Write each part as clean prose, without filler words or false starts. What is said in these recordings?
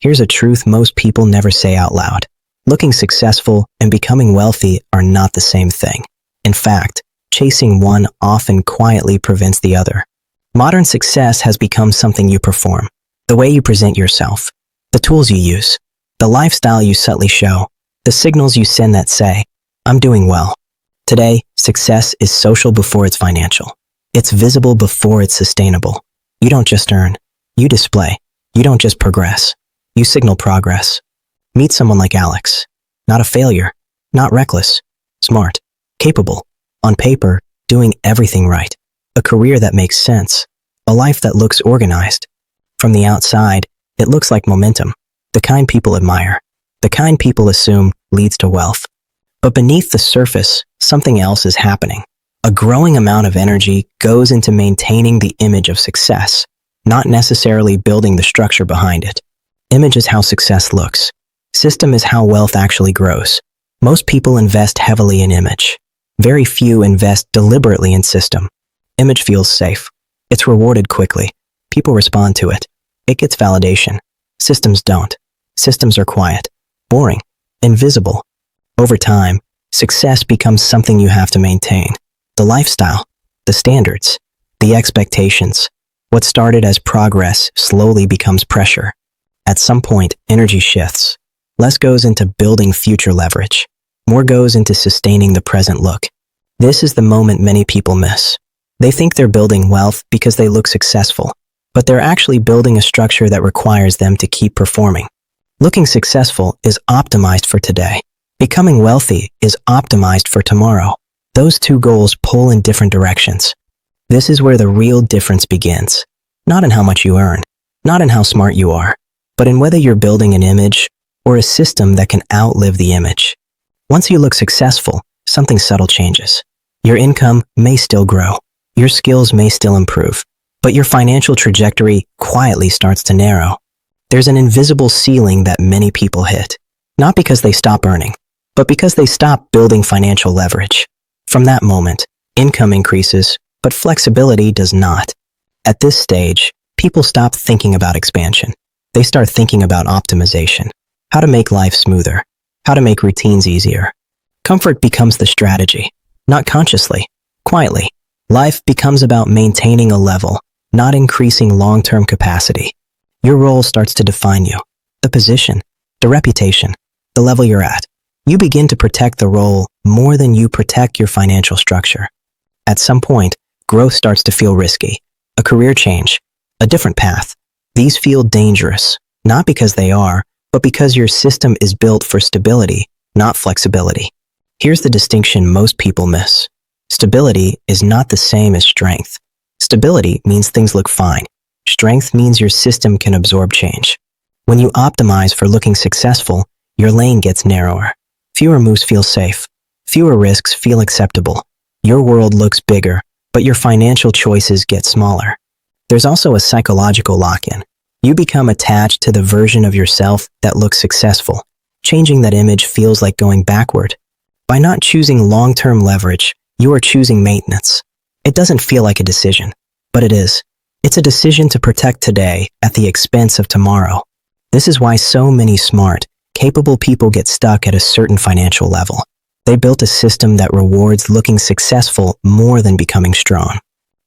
Here's a truth most people never say out loud. Looking successful and becoming wealthy are not the same thing. In fact, chasing one often quietly prevents the other. Modern success has become something you perform. The way you present yourself, the tools you use, the lifestyle you subtly show, the signals you send that say, I'm doing well. Today, success is social before it's financial. It's visible before it's sustainable. You don't just earn, you display. You don't just progress, you signal progress. Meet someone like Alex. Not a failure, not reckless, smart, capable, on paper, doing everything right. A career that makes sense, a life that looks organized. From the outside, it looks like momentum, the kind people admire, the kind people assume leads to wealth. But beneath the surface, something else is happening. A growing amount of energy goes into maintaining the image of success, not necessarily building the structure behind it. Image is how success looks. System is how wealth actually grows. Most people invest heavily in image. Very few invest deliberately in system. Image feels safe. It's rewarded quickly. People respond to it. It gets validation. Systems don't. Systems are quiet, boring, invisible. Over time, success becomes something you have to maintain. The lifestyle, the standards, the expectations. What started as progress slowly becomes pressure. At some point, energy shifts. Less goes into building future leverage. More goes into sustaining the present look. This is the moment many people miss. They think they're building wealth because they look successful, but they're actually building a structure that requires them to keep performing. Looking successful is optimized for today. Becoming wealthy is optimized for tomorrow. Those two goals pull in different directions. This is where the real difference begins. Not in how much you earn, not in how smart you are, but in whether you're building an image or a system that can outlive the image. Once you look successful, something subtle changes. Your income may still grow. Your skills may still improve, but your financial trajectory quietly starts to narrow. There's an invisible ceiling that many people hit, not because they stop earning, but because they stop building financial leverage. From that moment, income increases, but flexibility does not. At this stage, people stop thinking about expansion. They start thinking about optimization. How to make life smoother, how to make routines easier. Comfort becomes the strategy, not consciously, quietly. Life becomes about maintaining a level, not increasing long-term capacity. Your role starts to define you, the position, the reputation, the level you're at. You begin to protect the role more than you protect your financial structure. At some point, growth starts to feel risky. A career change, a different path. These feel dangerous, not because they are, but because your system is built for stability, not flexibility. Here's the distinction most people miss. Stability is not the same as strength. Stability means things look fine. Strength means your system can absorb change. When you optimize for looking successful, your lane gets narrower. Fewer moves feel safe. Fewer risks feel acceptable. Your world looks bigger, but your financial choices get smaller. There's also a psychological lock-in. You become attached to the version of yourself that looks successful. Changing that image feels like going backward. By not choosing long-term leverage, you are choosing maintenance. It doesn't feel like a decision, but it is. It's a decision to protect today at the expense of tomorrow. This is why so many smart, capable people get stuck at a certain financial level. They built a system that rewards looking successful more than becoming strong.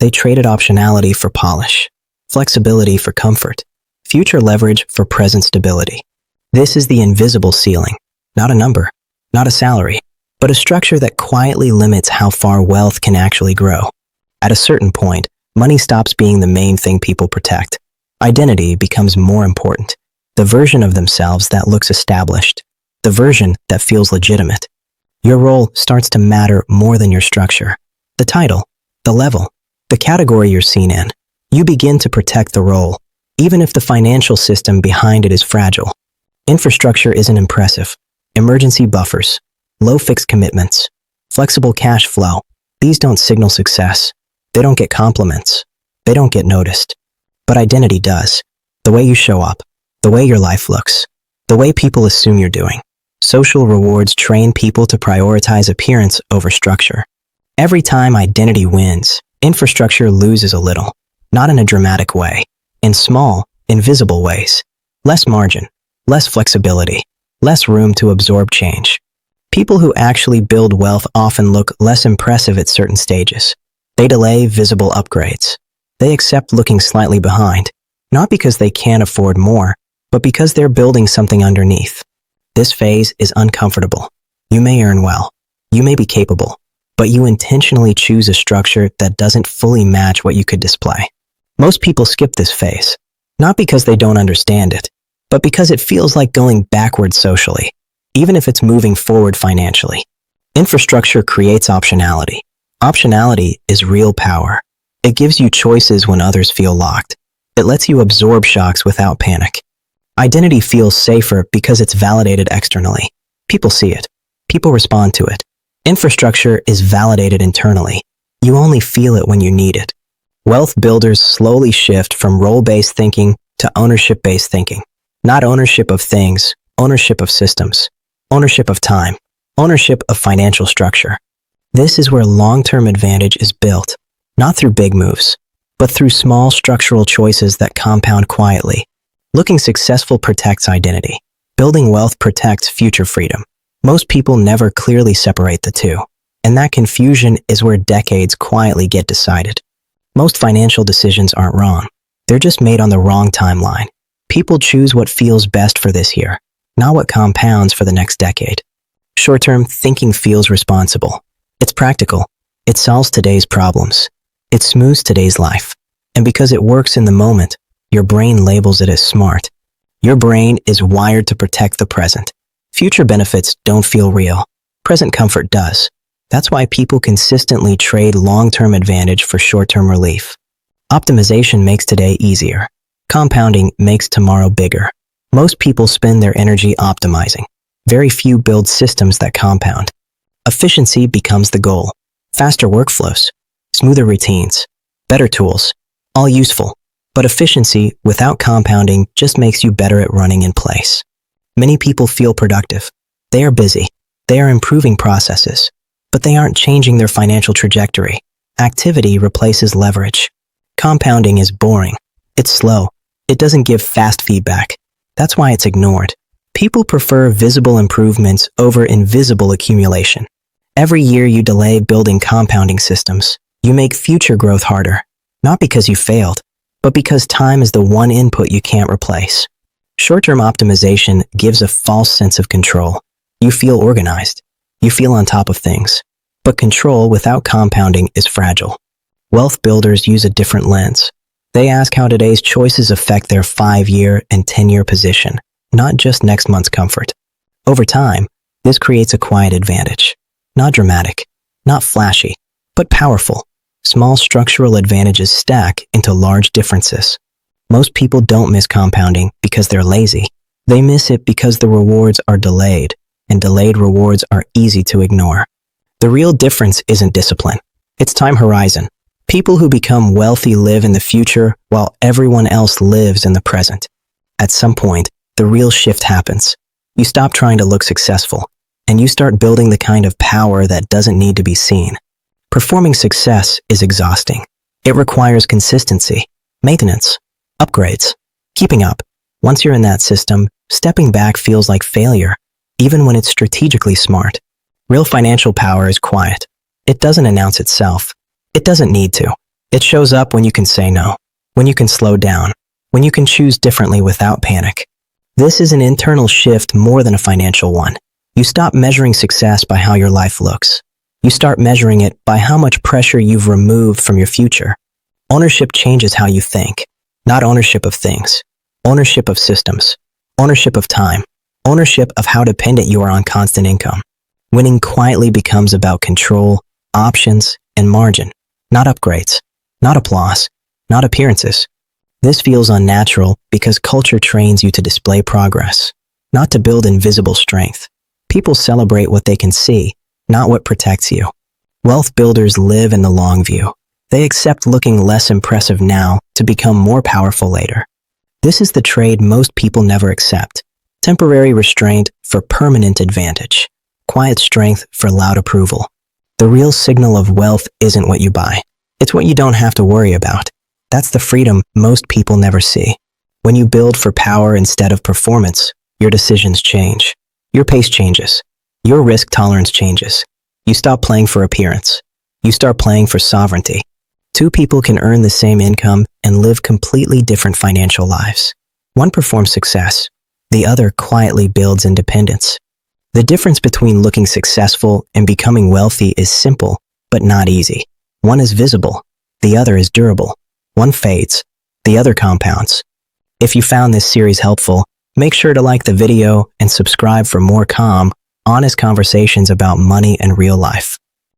They traded optionality for polish, flexibility for comfort, future leverage for present stability. This is the invisible ceiling, not a number, not a salary, but a structure that quietly limits how far wealth can actually grow. At a certain point, money stops being the main thing people protect. Identity becomes more important. The version of themselves that looks established, the version that feels legitimate. Your role starts to matter more than your structure. The title, the level, the category you're seen in. You begin to protect the role, even if the financial system behind it is fragile. Infrastructure isn't impressive. Emergency buffers, low fixed commitments, flexible cash flow. These don't signal success. They don't get compliments. They don't get noticed. But identity does. The way you show up, the way your life looks, the way people assume you're doing. Social rewards train people to prioritize appearance over structure. Every time identity wins, infrastructure loses a little. Not in a dramatic way. In small, invisible ways. Less margin, less flexibility, less room to absorb change. People who actually build wealth often look less impressive at certain stages. They delay visible upgrades. They accept looking slightly behind, not because they can't afford more, but because they're building something underneath. This phase is uncomfortable. You may earn well. You may be capable, but you intentionally choose a structure that doesn't fully match what you could display. Most people skip this phase, not because they don't understand it, but because it feels like going backwards socially, even if it's moving forward financially. Infrastructure creates optionality. Optionality is real power. It gives you choices when others feel locked. It lets you absorb shocks without panic. Identity feels safer because it's validated externally. People see it. People respond to it. Infrastructure is validated internally. You only feel it when you need it. Wealth builders slowly shift from role-based thinking to ownership-based thinking. Not ownership of things, ownership of systems, ownership of time, ownership of financial structure. This is where long-term advantage is built, not through big moves, but through small structural choices that compound quietly. Looking successful protects identity. Building wealth protects future freedom. Most people never clearly separate the two, and that confusion is where decades quietly get decided. Most financial decisions aren't wrong. They're just made on the wrong timeline. People choose what feels best for this year, not what compounds for the next decade. Short-term thinking feels responsible. It's practical. It solves today's problems. It smooths today's life. And because it works in the moment, your brain labels it as smart. Your brain is wired to protect the present. Future benefits don't feel real. Present comfort does. That's why people consistently trade long-term advantage for short-term relief. Optimization makes today easier. Compounding makes tomorrow bigger. Most people spend their energy optimizing. Very few build systems that compound. Efficiency becomes the goal. Faster workflows, smoother routines, better tools, all useful. But efficiency without compounding just makes you better at running in place. Many people feel productive. They are busy. They are improving processes, but they aren't changing their financial trajectory. Activity replaces leverage. Compounding is boring. It's slow. It doesn't give fast feedback. That's why it's ignored. People prefer visible improvements over invisible accumulation. Every year you delay building compounding systems, you make future growth harder. Not because you failed, but because time is the one input you can't replace. Short-term optimization gives a false sense of control. You feel organized. You feel on top of things. But control without compounding is fragile. Wealth builders use a different lens. They ask how today's choices affect their 5-year and 10-year position, not just next month's comfort. Over time, this creates a quiet advantage. Not dramatic, not flashy, but powerful. Small structural advantages stack into large differences. Most people don't miss compounding because they're lazy. They miss it because the rewards are delayed, and delayed rewards are easy to ignore. The real difference isn't discipline. It's time horizon. People who become wealthy live in the future while everyone else lives in the present. At some point, the real shift happens. You stop trying to look successful, and you start building the kind of power that doesn't need to be seen. Performing success is exhausting. It requires consistency, maintenance, upgrades, keeping up. Once you're in that system, stepping back feels like failure, even when it's strategically smart. Real financial power is quiet. It doesn't announce itself. It doesn't need to. It shows up when you can say no, when you can slow down, when you can choose differently without panic. This is an internal shift more than a financial one. You stop measuring success by how your life looks. You start measuring it by how much pressure you've removed from your future. Ownership changes how you think. Not ownership of things. Ownership of systems. Ownership of time. Ownership of how dependent you are on constant income. Winning quietly becomes about control, options, and margin. Not upgrades. Not applause. Not appearances. This feels unnatural because culture trains you to display progress, not to build invisible strength. People celebrate what they can see, not what protects you. Wealth builders live in the long view. They accept looking less impressive now to become more powerful later. This is the trade most people never accept. Temporary restraint for permanent advantage. Quiet strength for loud approval. The real signal of wealth isn't what you buy. It's what you don't have to worry about. That's the freedom most people never see. When you build for power instead of performance, your decisions change. Your pace changes. Your risk tolerance changes. You stop playing for appearance. You start playing for sovereignty. Two people can earn the same income and live completely different financial lives. One performs success. The other quietly builds independence. The difference between looking successful and becoming wealthy is simple, but not easy. One is visible. The other is durable. One fades. The other compounds. If you found this series helpful, make sure to like the video and subscribe for more calm, honest conversations about money and real life.